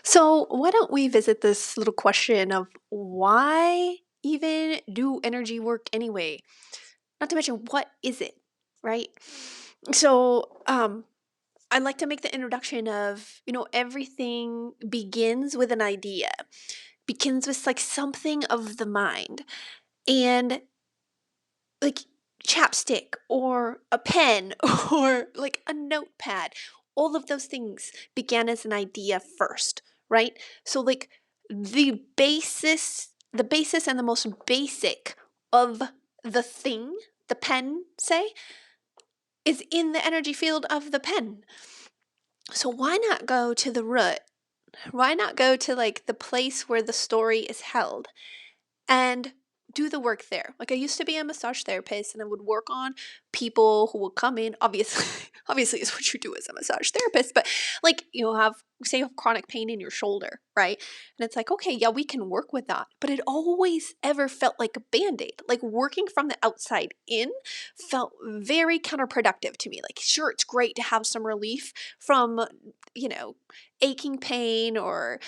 So, why don't we visit this little question of why even do energy work anyway? Not to mention, what is it, right? So, I'd like to make the introduction of, everything begins with an idea, begins with like something of the mind. And like chapstick or a pen or like a notepad. All of those things began as an idea first, right? So like the basis and the most basic of the thing, the pen, say, is in the energy field of the pen. So why not go to the root? Why not go to like the place where the story is held and do the work there? Like I used to be a massage therapist and I would work on people who would come in. Obviously, obviously is what you do as a massage therapist, but like you have say you have chronic pain in your shoulder, right? And it's like, okay, yeah, we can work with that. But it always ever felt like a band-aid. Like working from the outside in felt very counterproductive to me. Like, sure, it's great to have some relief from, you know, aching pain or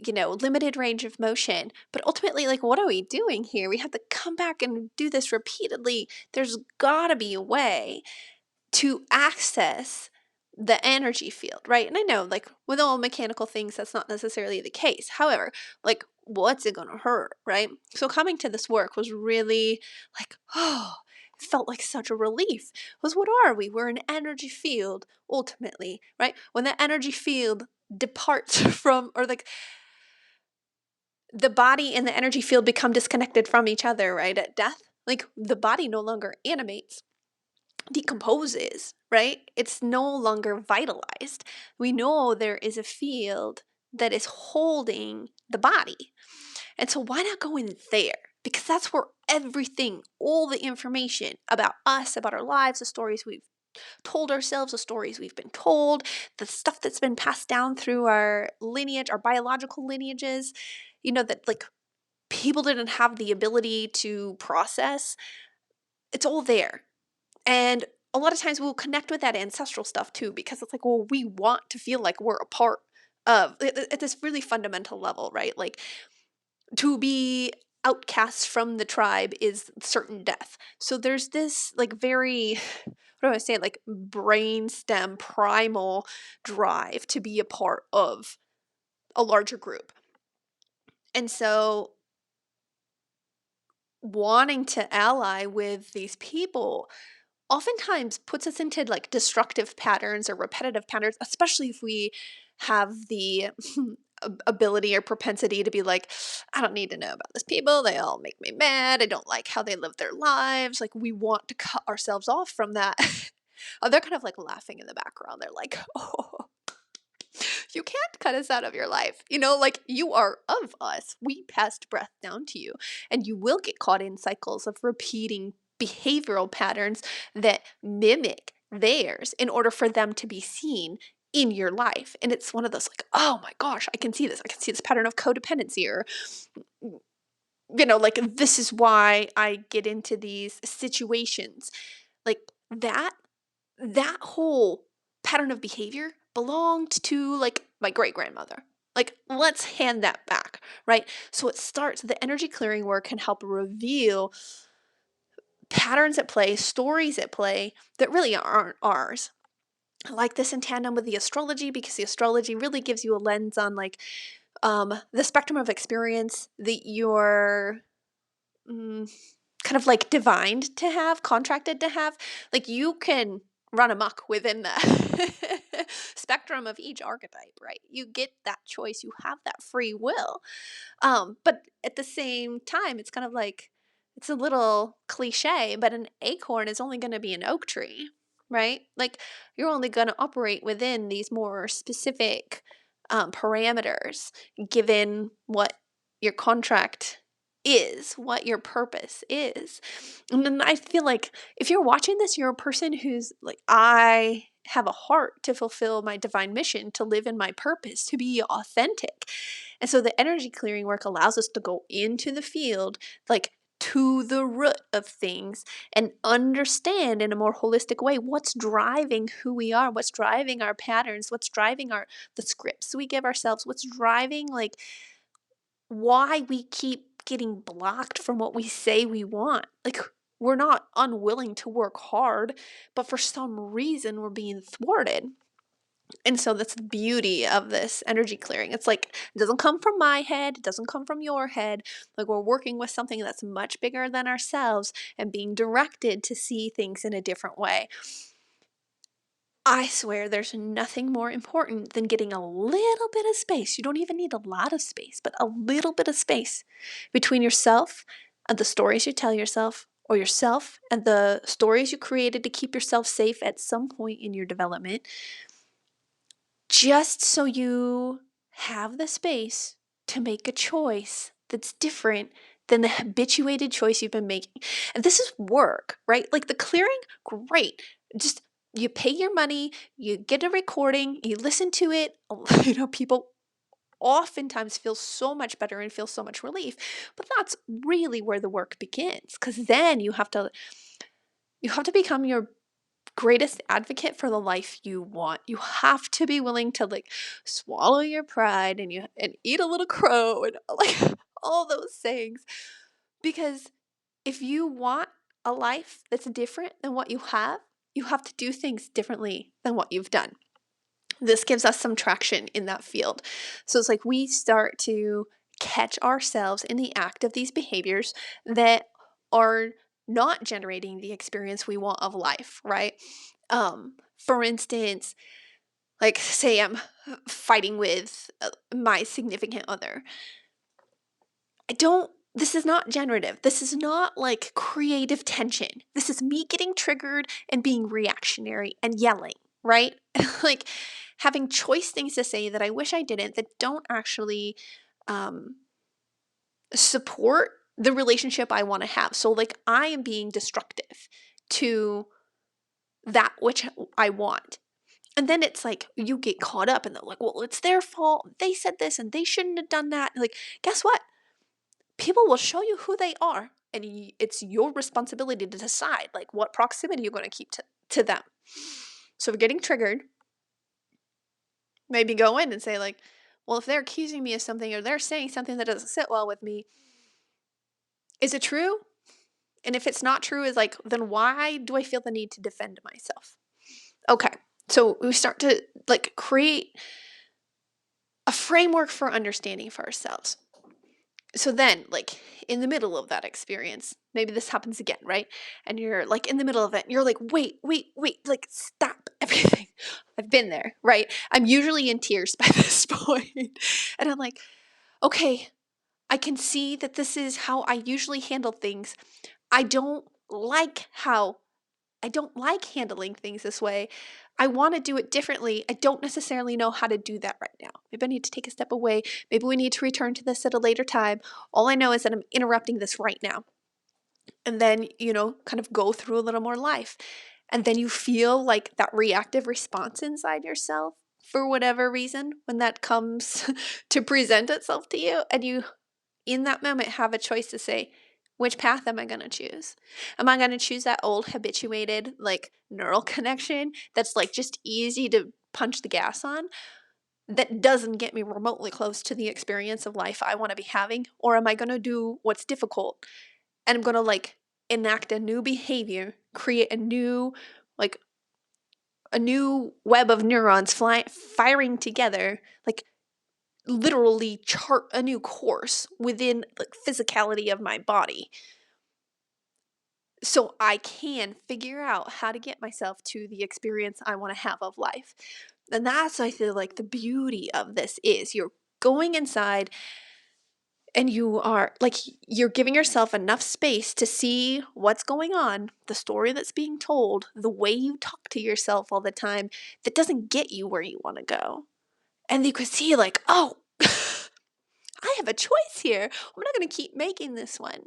limited range of motion. But ultimately, like, what are we doing here? We have to come back and do this repeatedly. There's gotta be a way to access the energy field, right? And I know, like, with all mechanical things, that's not necessarily the case. However, like, what's it gonna hurt, right? So coming to this work was really like, oh, it felt like such a relief. Because what are we? We're an energy field, ultimately, right? When that energy field departs from, or like the body and the energy field become disconnected from each other, right? At death, like the body no longer animates, decomposes, right? It's no longer vitalized. We know there is a field that is holding the body. And so why not go in there? Because that's where everything, all the information about us, about our lives, the stories we've told ourselves, the stories we've been told, the stuff that's been passed down through our lineage, our biological lineages, that like people didn't have the ability to process, it's all there. And a lot of times we'll connect with that ancestral stuff too, because it's like, well, we want to feel like we're a part of at this really fundamental level, right? Like to be outcast from the tribe is certain death. So there's this like very, what do I say, like brainstem primal drive to be a part of a larger group. And so wanting to ally with these people oftentimes puts us into like destructive patterns or repetitive patterns, especially if we have the ability or propensity to be like, I don't need to know about these people. They all make me mad. I don't like how they live their lives. Like, we want to cut ourselves off from that. Oh, they're kind of like laughing in the background. They're like, oh, you can't cut us out of your life. Like you are of us. We passed breath down to you. And you will get caught in cycles of repeating behavioral patterns that mimic theirs in order for them to be seen in your life. And it's one of those like, oh my gosh, I can see this. I can see this pattern of codependency or like this is why I get into these situations. Like that whole pattern of behavior belonged to like my great grandmother. Like, let's hand that back, right? So it starts, the energy clearing work can help reveal patterns at play, stories at play that really aren't ours. I like this in tandem with the astrology because the astrology really gives you a lens on like the spectrum of experience that you're mm, kind of like divined to have, contracted to have. Like you can run amok within the spectrum of each archetype, right? You get that choice, you have that free will. But at the same time, it's kind of like, it's a little cliche, but an acorn is only going to be an oak tree, right? Like you're only going to operate within these more specific parameters given what your contract is, what your purpose is. And then I feel like if you're watching this, you're a person who's like, I have a heart to fulfill my divine mission, to live in my purpose, to be authentic. And so the energy clearing work allows us to go into the field, like to the root of things and understand in a more holistic way what's driving who we are, what's driving our patterns, what's driving the scripts we give ourselves, what's driving like why we keep getting blocked from what we say we want. Like we're not unwilling to work hard, but for some reason we're being thwarted. And so that's the beauty of this energy clearing. It's like it doesn't come from my head, it doesn't come from your head. Like we're working with something that's much bigger than ourselves and being directed to see things in a different way. I swear there's nothing more important than getting a little bit of space. You don't even need a lot of space, but a little bit of space between yourself and the stories you tell yourself, or yourself and the stories you created to keep yourself safe at some point in your development, just so you have the space to make a choice that's different than the habituated choice you've been making. And this is work, right? Like the clearing, great. Just you pay your money, you get a recording, you listen to it. People oftentimes feel so much better and feel so much relief. But that's really where the work begins, because then you have to become your greatest advocate for the life you want. You have to be willing to like swallow your pride and eat a little crow and like all those things. Because if you want a life that's different than what you have to do things differently than what you've done. This gives us some traction in that field. So it's like we start to catch ourselves in the act of these behaviors that are not generating the experience we want of life, right? For instance, like say I'm fighting with my significant other. This is not generative. This is not like creative tension. This is me getting triggered and being reactionary and yelling, right? Like having choice things to say that I wish I didn't, that don't actually um, support the relationship I want to have. So, like, I am being destructive to that which I want. And then it's like you get caught up and they're like, well, it's their fault. They said this and they shouldn't have done that. Like, guess what? People will show you who they are. And it's your responsibility to decide, like, what proximity you're going to keep to them. So, if you're getting triggered, maybe go in and say, like, well, if they're accusing me of something or they're saying something that doesn't sit well with me, is it true? And if it's not true, is like, then why do I feel the need to defend myself? Okay. So we start to like create a framework for understanding for ourselves. So then, like in the middle of that experience, maybe this happens again, right? And you're like in the middle of it, and you're like, wait, like stop everything. I've been there, right? I'm usually in tears by this point. And I'm like, okay, I can see that this is how I usually handle things. I don't like handling things this way. I want to do it differently. I don't necessarily know how to do that right now. Maybe I need to take a step away. Maybe we need to return to this at a later time. All I know is that I'm interrupting this right now. And then, kind of go through a little more life. And then you feel like that reactive response inside yourself for whatever reason when that comes to present itself to you. And you, in that moment, have a choice to say, which path am I going to choose? Am I going to choose that old habituated like neural connection that's like just easy to punch the gas on, that doesn't get me remotely close to the experience of life I want to be having? Or am I going to do what's difficult and I'm going to like enact a new behavior, create a new web of neurons firing together, like literally chart a new course within like physicality of my body, so I can figure out how to get myself to the experience I want to have of life. And that's, I feel like, the beauty of this is you're going inside and you're giving yourself enough space to see what's going on, the story that's being told, the way you talk to yourself all the time that doesn't get you where you want to go. And you could see like, oh, I have a choice here. I'm not going to keep making this one.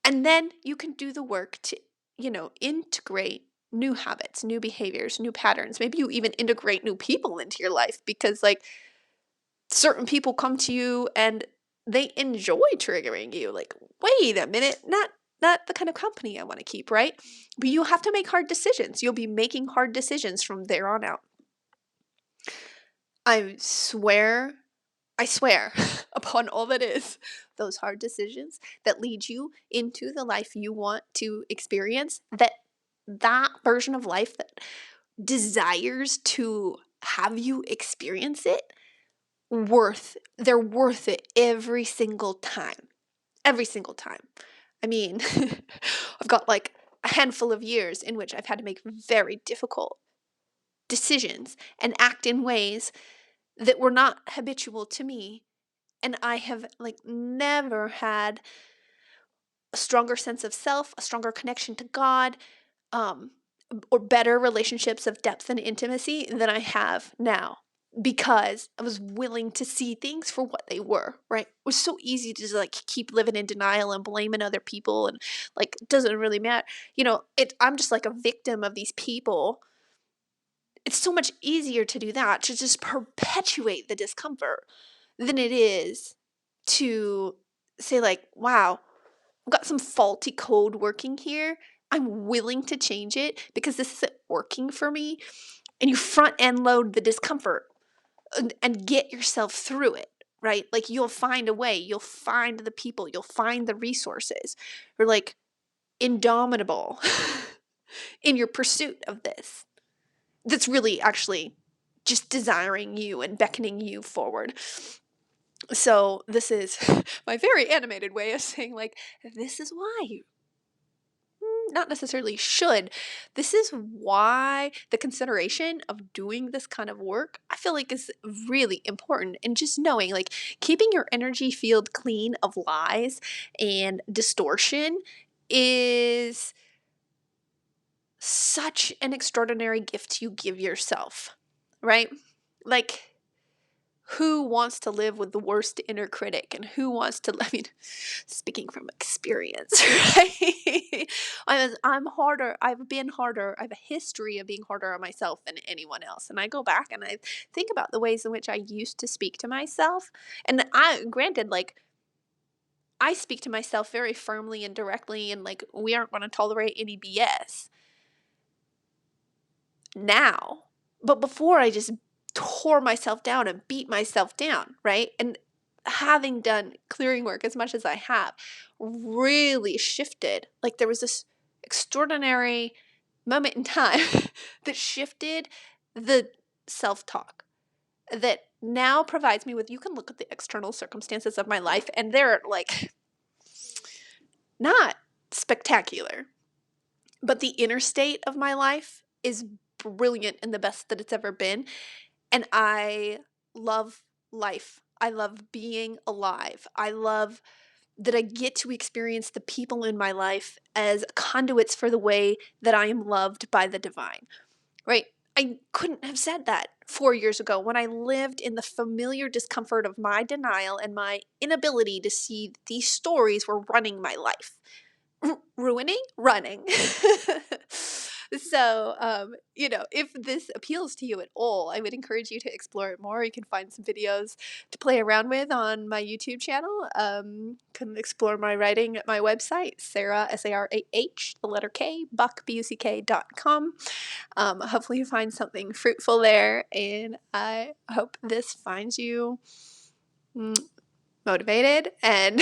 And then you can do the work to, integrate new habits, new behaviors, new patterns. Maybe you even integrate new people into your life because like certain people come to you and they enjoy triggering you. Like, wait a minute, not the kind of company I want to keep, right? But you have to make hard decisions. You'll be making hard decisions from there on out. I swear upon all that is, those hard decisions that lead you into the life you want to experience, that version of life that desires to have you experience it, they're worth it every single time. Every single time. I mean, I've got like a handful of years in which I've had to make very difficult decisions and act in ways that were not habitual to me. And I have like never had a stronger sense of self, a stronger connection to God, um, or better relationships of depth and intimacy than I have now, because I was willing to see things for what they were, right? It was so easy to just like keep living in denial and blaming other people and like it doesn't really matter. I'm just like a victim of these people. It's so much easier to do that, to just perpetuate the discomfort, than it is to say like, wow, I've got some faulty code working here. I'm willing to change it because this isn't working for me. And you front end load the discomfort and get yourself through it, right? Like you'll find a way, you'll find the people, you'll find the resources. You're like indomitable in your pursuit of this. That's really actually just desiring you and beckoning you forward. So this is my very animated way of saying like, this is why you not necessarily should. This is why the consideration of doing this kind of work, I feel like, is really important. And just knowing, like, keeping your energy field clean of lies and distortion is such an extraordinary gift you give yourself, right? Like, who wants to live with the worst inner critic, and who wants to, I mean, speaking from experience, right? I'm harder. I've been harder. I have a history of being harder on myself than anyone else. And I go back and I think about the ways in which I used to speak to myself. And granted, like, I speak to myself very firmly and directly, and like, we aren't going to tolerate any BS now. But before, I just tore myself down and beat myself down, right? And having done clearing work as much as I have, really shifted. Like, there was this extraordinary moment in time that shifted the self-talk that now provides me with, you can look at the external circumstances of my life and they're like not spectacular, but the inner state of my life is brilliant and the best that it's ever been. And I love life. I love being alive. I love that I get to experience the people in my life as conduits for the way that I am loved by the divine, right? I couldn't have said that 4 years ago when I lived in the familiar discomfort of my denial and my inability to see these stories were running my life. Running. So, if this appeals to you at all, I would encourage you to explore it more. You can find some videos to play around with on my YouTube channel. Can explore my writing at my website, Sarah, SARAH, the letter K, buck.com. Hopefully you find something fruitful there, and I hope this finds you motivated and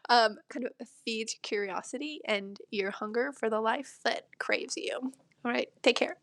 kind of feeds curiosity and your hunger for the life that craves you. All right, take care.